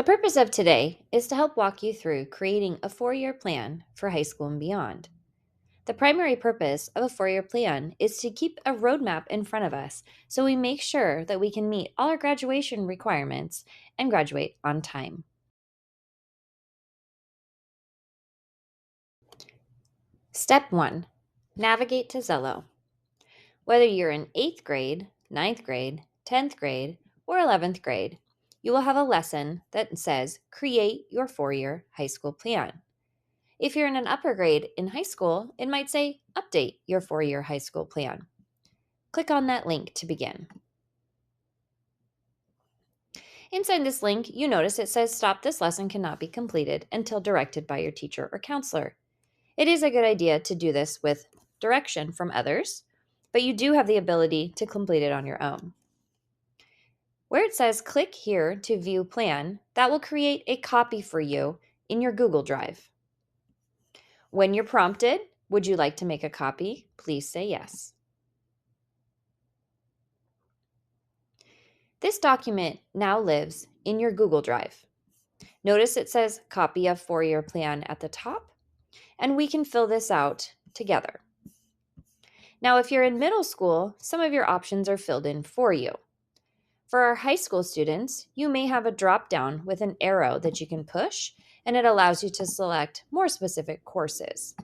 purpose of today is to help walk you through creating a 4-year plan for high school and beyond. The primary purpose of a 4-year plan is to keep a roadmap in front of us so we make sure that we can meet all our graduation requirements and graduate on time. Step 1. Navigate to Zello. Whether you're in 8th grade, 9th grade, 10th grade, or 11th grade, you will have a lesson that says Create Your 4-Year High School Plan. If you're in an upper grade in high school, it might say Update Your 4-Year High School Plan. Click on that link to begin. Inside this link, you notice it says Stop, this lesson cannot be completed until directed by your teacher or counselor. It is a good idea to do this with direction from others, but you do have the ability to complete it on your own. Where it says click here to view plan, that will create a copy for you in your Google Drive. When you're prompted, would you like to make a copy? Please say yes. This document now lives in your Google Drive. Notice it says copy of 4-year plan at the top, and we can fill this out together. Now, if you're in middle school, some of your options are filled in for you. For our high school students, you may have a drop-down with an arrow that you can push, and it allows you to select more specific courses.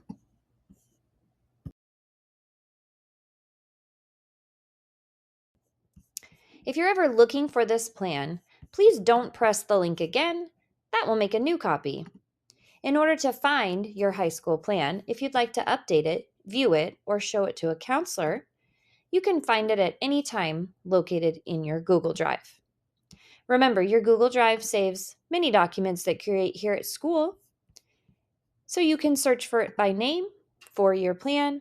If you're ever looking for this plan, please don't press the link again. That will make a new copy. In order to find your high school plan, if you'd like to update it, view it, or show it to a counselor, you can find it at any time located in your Google Drive. Remember, your Google Drive saves many documents that create here at school, so you can search for it by name, 4-year plan,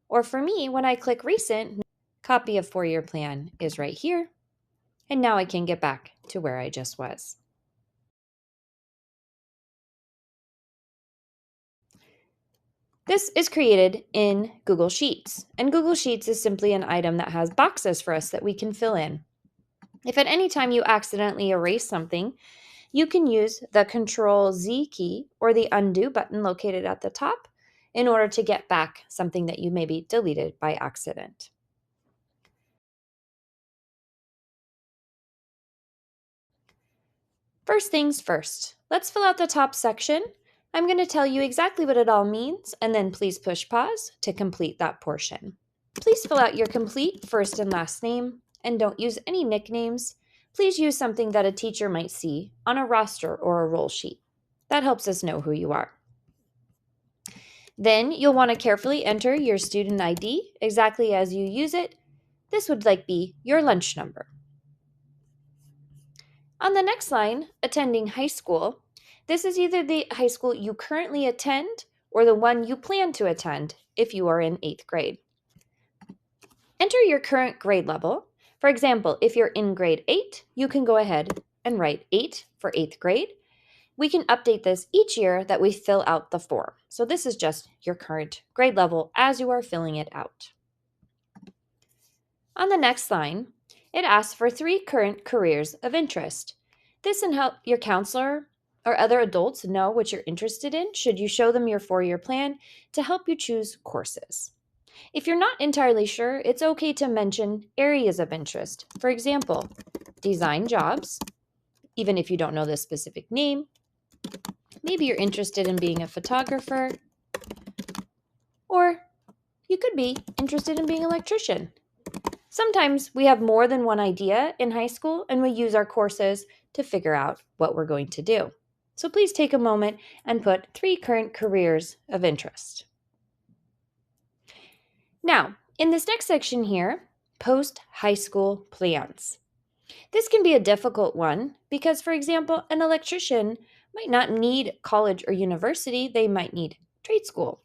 or for me, when I click recent, copy of 4-year plan is right here, and now I can get back to where I just was. This is created in Google Sheets, and Google Sheets is simply an item that has boxes for us that we can fill in. If at any time you accidentally erase something, you can use the Control-Z key or the undo button located at the top in order to get back something that you maybe deleted by accident. First things first, let's fill out the top section. I'm going to tell you exactly what it all means, and then please push pause to complete that portion. Please fill out your complete first and last name, and don't use any nicknames. Please use something that a teacher might see on a roster or a roll sheet. That helps us know who you are. Then you'll want to carefully enter your student ID exactly as you use it. This would be your lunch number. On the next line, attending high school, this is either the high school you currently attend or the one you plan to attend if you are in 8th grade. Enter your current grade level. For example, if you're in grade 8, you can go ahead and write 8 for 8th grade. We can update this each year that we fill out the form. So this is just your current grade level as you are filling it out. On the next line, it asks for 3 current careers of interest. This can help your counselor or other adults know what you're interested in should you show them your 4-year plan to help you choose courses. If you're not entirely sure, it's okay to mention areas of interest. For example, design jobs, even if you don't know the specific name. Maybe you're interested in being a photographer, or you could be interested in being an electrician. Sometimes we have more than one idea in high school, and we use our courses to figure out what we're going to do. So please take a moment and put 3 current careers of interest. Now, in this next section here, post-high school plans. This can be a difficult one because, for example, an electrician might not need college or university, they might need trade school.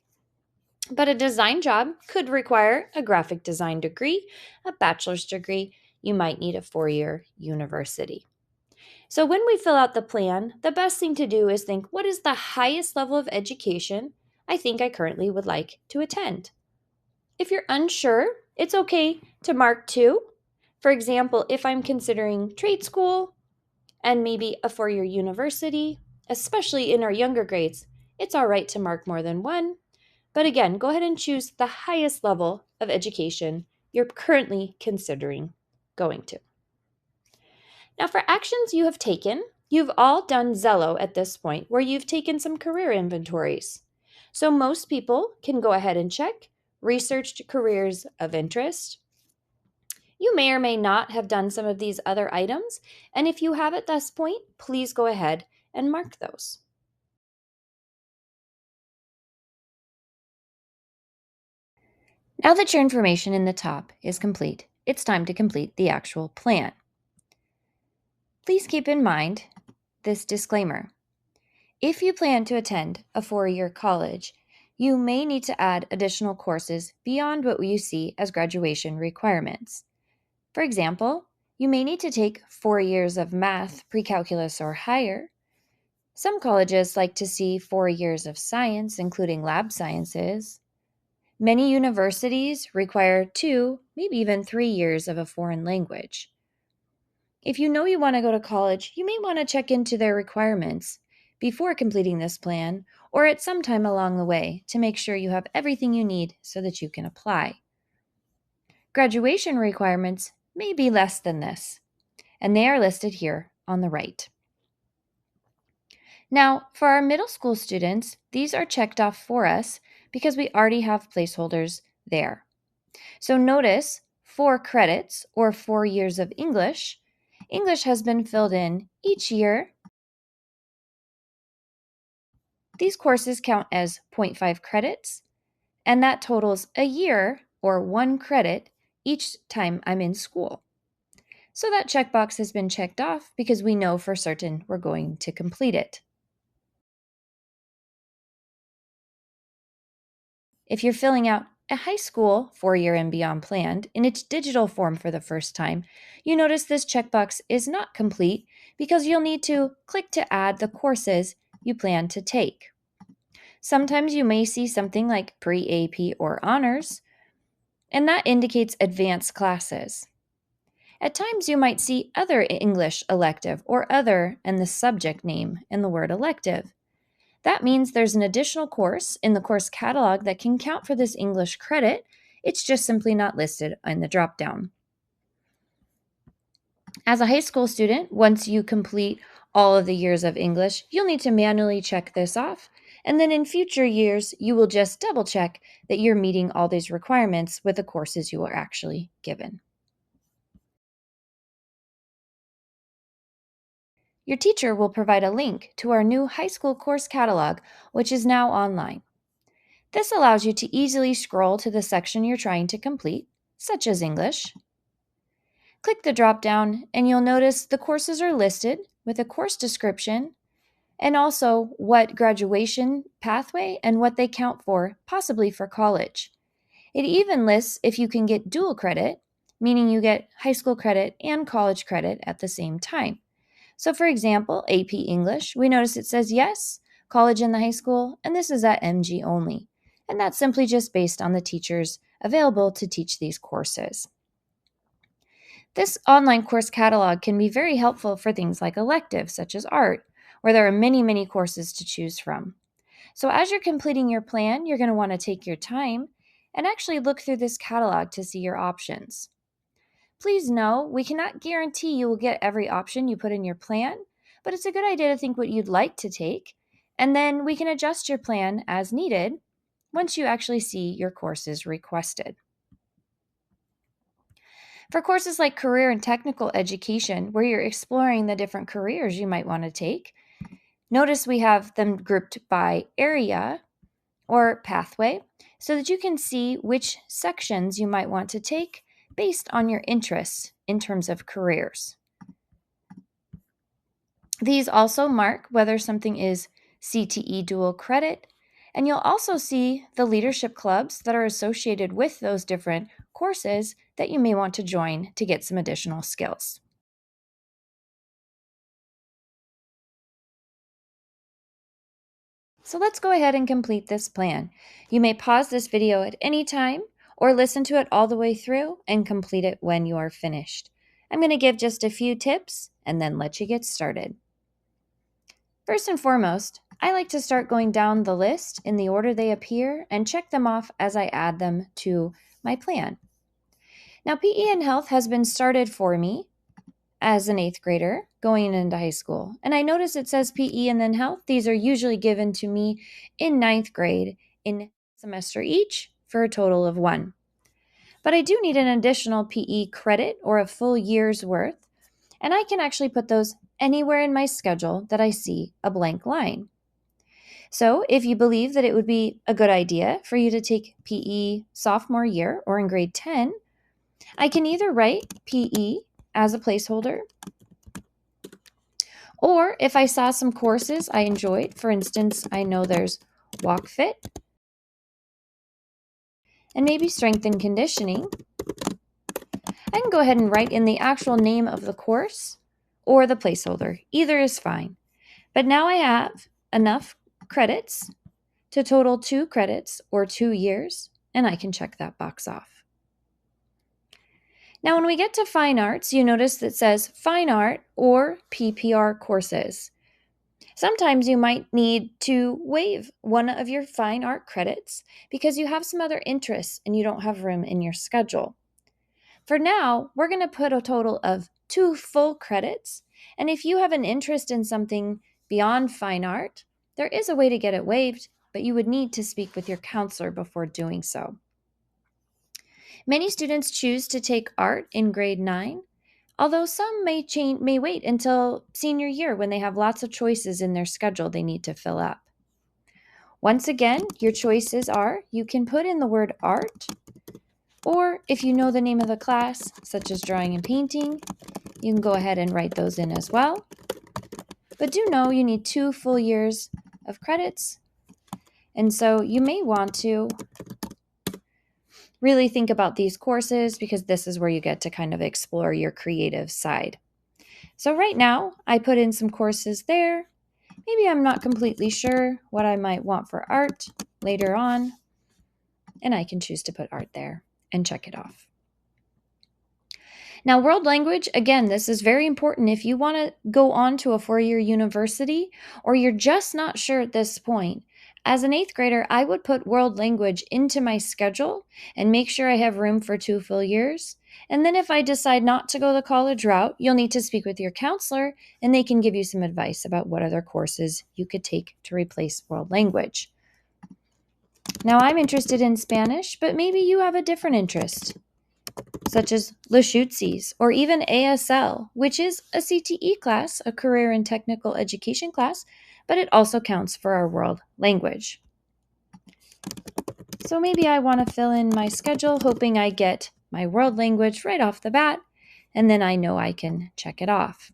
But a design job could require a graphic design degree, a bachelor's degree. You might need a 4-year university. So when we fill out the plan, the best thing to do is think, what is the highest level of education I think I currently would like to attend? If you're unsure, it's okay to mark 2. For example, if I'm considering trade school, and maybe a four-year university. Especially in our younger grades, it's all right to mark more than one. But again, go ahead and choose the highest level of education you're currently considering going to. Now, for actions you have taken, you've all done Zello at this point, where you've taken some career inventories. So most people can go ahead and check researched careers of interest. You may or may not have done some of these other items, and if you have at this point, please go ahead and mark those. Now that your information in the top is complete, it's time to complete the actual plan. Please keep in mind this disclaimer. If you plan to attend a four-year college, you may need to add additional courses beyond what you see as graduation requirements. For example, you may need to take 4 years of math, pre-calculus, or higher. Some colleges like to see 4 years of science, including lab sciences. Many universities require 2, maybe even 3 years of a foreign language. If you know you want to go to college, you may want to check into their requirements before completing this plan or at some time along the way to make sure you have everything you need so that you can apply. Graduation requirements may be less than this, and they are listed here on the right. Now, for our middle school students, these are checked off for us because we already have placeholders there. So notice 4 credits or 4 years of English. English has been filled in each year. These courses count as 0.5 credits, and that totals a year or 1 credit each time I'm in school. So that checkbox has been checked off because we know for certain we're going to complete it. If you're filling out a high school 4-year and beyond plan in its digital form for the first time, you notice this checkbox is not complete because you'll need to click to add the courses you plan to take. Sometimes you may see something like pre-AP or honors, and that indicates advanced classes. At times you might see other English elective or other and the subject name in the word elective. That means there's an additional course in the course catalog that can count for this English credit. It's just simply not listed in the dropdown. As a high school student, once you complete all of the years of English, you'll need to manually check this off. And then in future years, you will just double check that you're meeting all these requirements with the courses you are actually given. Your teacher will provide a link to our new high school course catalog, which is now online. This allows you to easily scroll to the section you're trying to complete, such as English. Click the drop-down and you'll notice the courses are listed with a course description and also what graduation pathway and what they count for, possibly for college. It even lists if you can get dual credit, meaning you get high school credit and college credit at the same time. So for example, AP English, we notice it says yes, college and the high school, and this is at MG only. And that's simply just based on the teachers available to teach these courses. This online course catalog can be very helpful for things like electives, such as art, where there are many courses to choose from. So as you're completing your plan, you're going to want to take your time and actually look through this catalog to see your options. Please know, we cannot guarantee you will get every option you put in your plan, but it's a good idea to think what you'd like to take, and then we can adjust your plan as needed once you actually see your courses requested. For courses like career and technical education, where you're exploring the different careers you might want to take, notice we have them grouped by area or pathway so that you can see which sections you might want to take based on your interests in terms of careers. These also mark whether something is CTE dual credit, and you'll also see the leadership clubs that are associated with those different courses that you may want to join to get some additional skills. So let's go ahead and complete this plan. You may pause this video at any time or listen to it all the way through and complete it when you are finished. I'm going to give just a few tips and then let you get started. First and foremost, I like to start going down the list in the order they appear and check them off as I add them to my plan. Now, PE and health has been started for me as an 8th grader going into high school. And I notice it says PE and then health. These are usually given to me in 9th grade in semester each for a total of 1. But I do need an additional PE credit or a full year's worth, and I can actually put those anywhere in my schedule that I see a blank line. So if you believe that it would be a good idea for you to take PE sophomore year or in grade 10, I can either write PE as a placeholder, or if I saw some courses I enjoyed, for instance, I know there's Walk Fit and maybe strength and conditioning, I can go ahead and write in the actual name of the course or the placeholder. Either is fine. But now I have enough credits to total 2 credits or 2 years, and I can check that box off. Now, when we get to fine arts, you notice that says fine art or PPR courses. Sometimes you might need to waive one of your fine art credits because you have some other interests and you don't have room in your schedule. For now, we're going to put a total of 2 full credits, and if you have an interest in something beyond fine art, there is a way to get it waived, but you would need to speak with your counselor before doing so. Many students choose to take art in grade 9, although some may wait until senior year when they have lots of choices in their schedule they need to fill up. Once again, your choices are you can put in the word art, or if you know the name of the class, such as drawing and painting, you can go ahead and write those in as well. But do know you need 2 full years of credits, and so you may want to really think about these courses because this is where you get to kind of explore your creative side. So right now, I put in some courses there. Maybe I'm not completely sure what I might want for art later on, and I can choose to put art there and check it off. Now, world language, again, this is very important if you want to go on to a 4-year university or you're just not sure at this point. As an 8th grader, I would put world language into my schedule and make sure I have room for 2 full years. And then if I decide not to go the college route, you'll need to speak with your counselor and they can give you some advice about what other courses you could take to replace world language. Now, I'm interested in Spanish, but maybe you have a different interest, such as Lashootsies or even ASL, which is a CTE class, a career and technical education class, but it also counts for our world language. So maybe I want to fill in my schedule, hoping I get my world language right off the bat, and then I know I can check it off.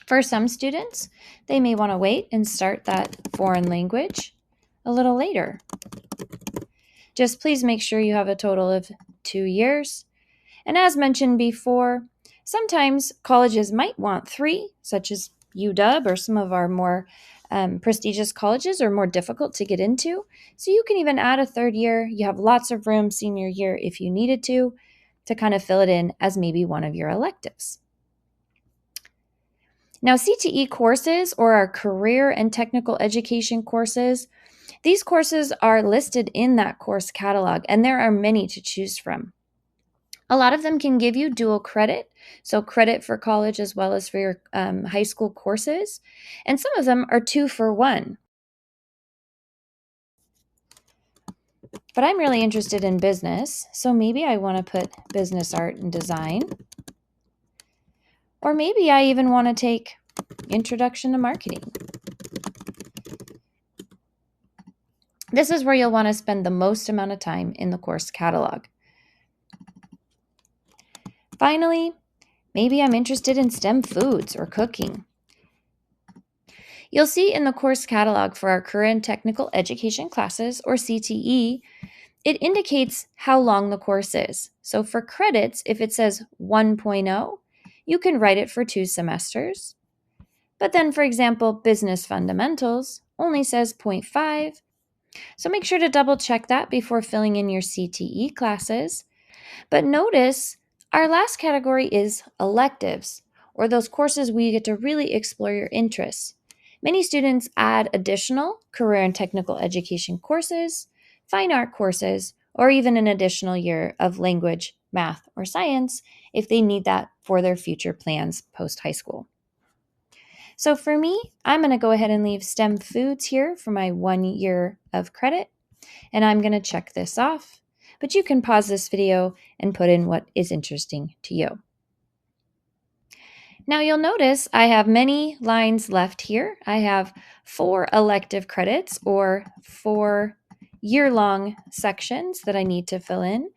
For some students, they may want to wait and start that foreign language a little later. Just please make sure you have a total of 2 years. And as mentioned before, sometimes colleges might want 3, such as UW or some of our more prestigious colleges are more difficult to get into. So you can even add a 3rd year. You have lots of room senior year if you needed to kind of fill it in as maybe one of your electives. Now, CTE courses or our career and technical education courses, these courses are listed in that course catalog, and there are many to choose from. A lot of them can give you dual credit, so credit for college as well as for your high school courses, and some of them are 2 for 1. But I'm really interested in business, so maybe I want to put business art and design, or maybe I even want to take introduction to marketing. This is where you'll want to spend the most amount of time in the course catalog. Finally, maybe I'm interested in STEM foods or cooking. You'll see in the course catalog for our career and technical education classes, or CTE, it indicates how long the course is. So for credits, if it says 1.0, you can write it for 2 semesters. But then, for example, business fundamentals only says 0.5. So make sure to double check that before filling in your CTE classes. But notice Our last category is electives, or those courses where you get to really explore your interests. Many students add additional career and technical education courses, fine art courses, or even an additional year of language, math, or science if they need that for their future plans post high school. So for me, I'm going to go ahead and leave STEM foods here for my 1 year of credit, and I'm going to check this off. But you can pause this video and put in what is interesting to you. Now you'll notice I have many lines left here. I have 4 elective credits or 4 year-long sections that I need to fill in.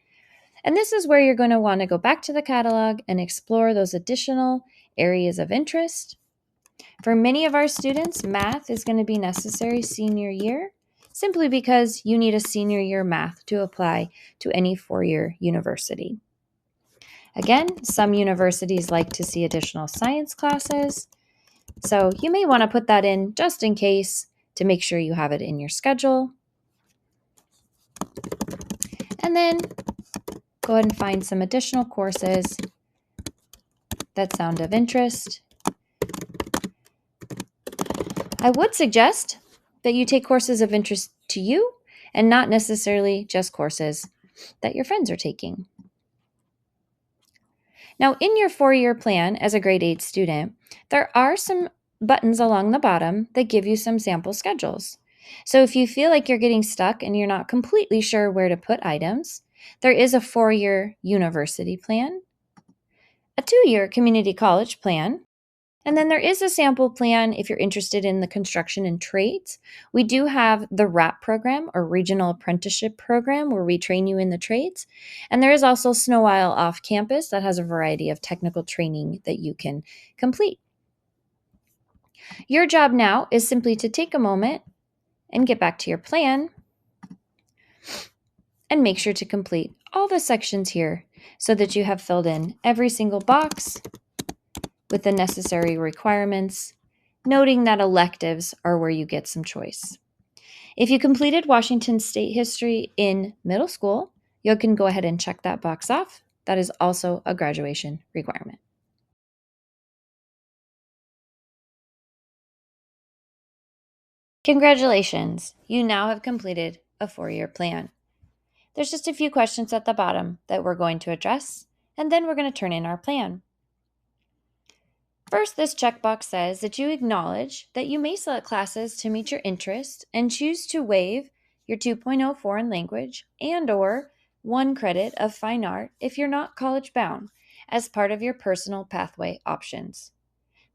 And this is where you're going to want to go back to the catalog and explore those additional areas of interest. For many of our students, math is going to be necessary senior year, simply because you need a senior year math to apply to any 4-year university. Again, some universities like to see additional science classes, so you may want to put that in just in case to make sure you have it in your schedule. And then go ahead and find some additional courses that sound of interest. I would suggest that you take courses of interest to you and not necessarily just courses that your friends are taking. Now, in your 4-year plan as a grade 8 student, there are some buttons along the bottom that give you some sample schedules. So if you feel like you're getting stuck and you're not completely sure where to put items, there is a 4-year university plan, a 2-year community college plan, and then there is a sample plan if you're interested in the construction and trades. We do have the RAP program, or Regional Apprenticeship Program, where we train you in the trades. And there is also Snow Isle off campus that has a variety of technical training that you can complete. Your job now is simply to take a moment and get back to your plan and make sure to complete all the sections here so that you have filled in every single box with the necessary requirements, noting that electives are where you get some choice. If you completed Washington State history in middle school, you can go ahead and check that box off. That is also a graduation requirement. Congratulations, you now have completed a 4-year plan. There's just a few questions at the bottom that we're going to address, and then we're going to turn in our plan. First, this checkbox says that you acknowledge that you may select classes to meet your interest and choose to waive your 2.0 foreign language and/or 1 credit of fine art if you're not college bound as part of your personal pathway options.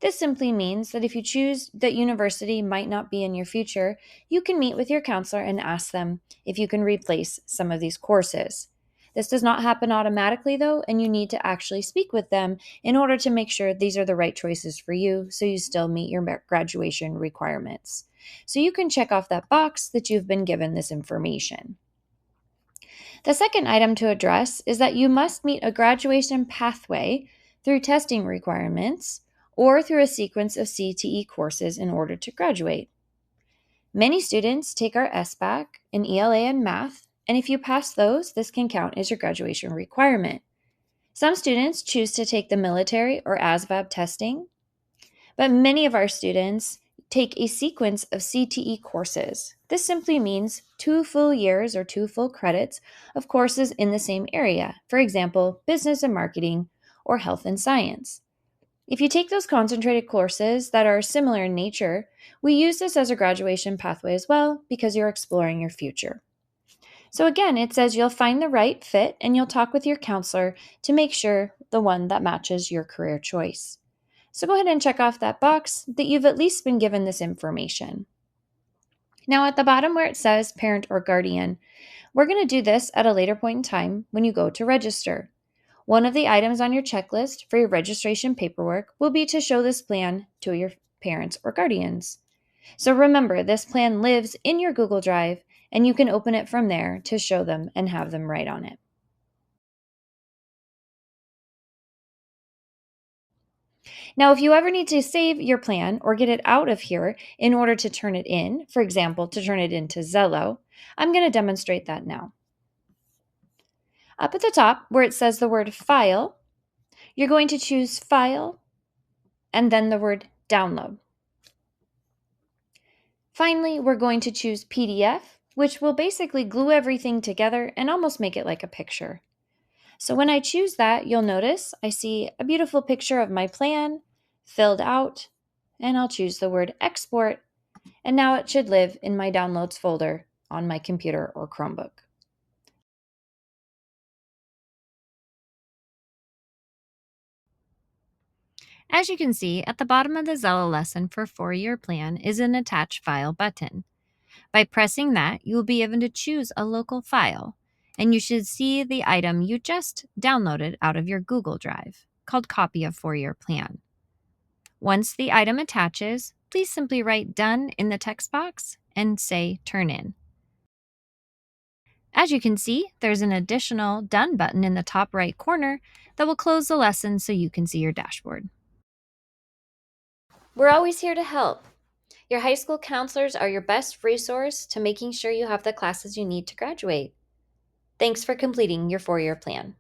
This simply means that if you choose that university might not be in your future, you can meet with your counselor and ask them if you can replace some of these courses. This does not happen automatically, though, and you need to actually speak with them in order to make sure these are the right choices for you so you still meet your graduation requirements. So you can check off that box that you've been given this information. The second item to address is that you must meet a graduation pathway through testing requirements or through a sequence of CTE courses in order to graduate. Many students take our SBAC in ELA and math, and if you pass those, this can count as your graduation requirement. Some students choose to take the military or ASVAB testing, but many of our students take a sequence of CTE courses. This simply means 2 full years or 2 full credits of courses in the same area, for example, business and marketing or health and science. If you take those concentrated courses that are similar in nature, we use this as a graduation pathway as well because you're exploring your future. So again, it says you'll find the right fit and you'll talk with your counselor to make sure the one that matches your career choice. So go ahead and check off that box that you've at least been given this information. Now at the bottom where it says parent or guardian, we're going to do this at a later point in time when you go to register. One of the items on your checklist for your registration paperwork will be to show this plan to your parents or guardians. So remember, this plan lives in your Google Drive, and you can open it from there to show them and have them write on it. Now, if you ever need to save your plan or get it out of here in order to turn it in, for example, to turn it into Zello, I'm going to demonstrate that now. Up at the top, where it says the word File, You're going to choose File and then the word Download. Finally, we're going to choose PDF, which will basically glue everything together and almost make it like a picture. So when I choose that, you'll notice I see a beautiful picture of my plan filled out, and I'll choose the word Export, and now it should live in my Downloads folder on my computer or Chromebook. As you can see, at the bottom of the Xella lesson for 4-year plan is an Attach File button. By pressing that, you will be able to choose a local file, and you should see the item you just downloaded out of your Google Drive, called Copy of 4-Year Plan. Once the item attaches, please simply write Done in the text box and say Turn in. As you can see, there's an additional Done button in the top right corner that will close the lesson so you can see your dashboard. We're always here to help. Your high school counselors are your best resource to making sure you have the classes you need to graduate. Thanks for completing your 4-year plan.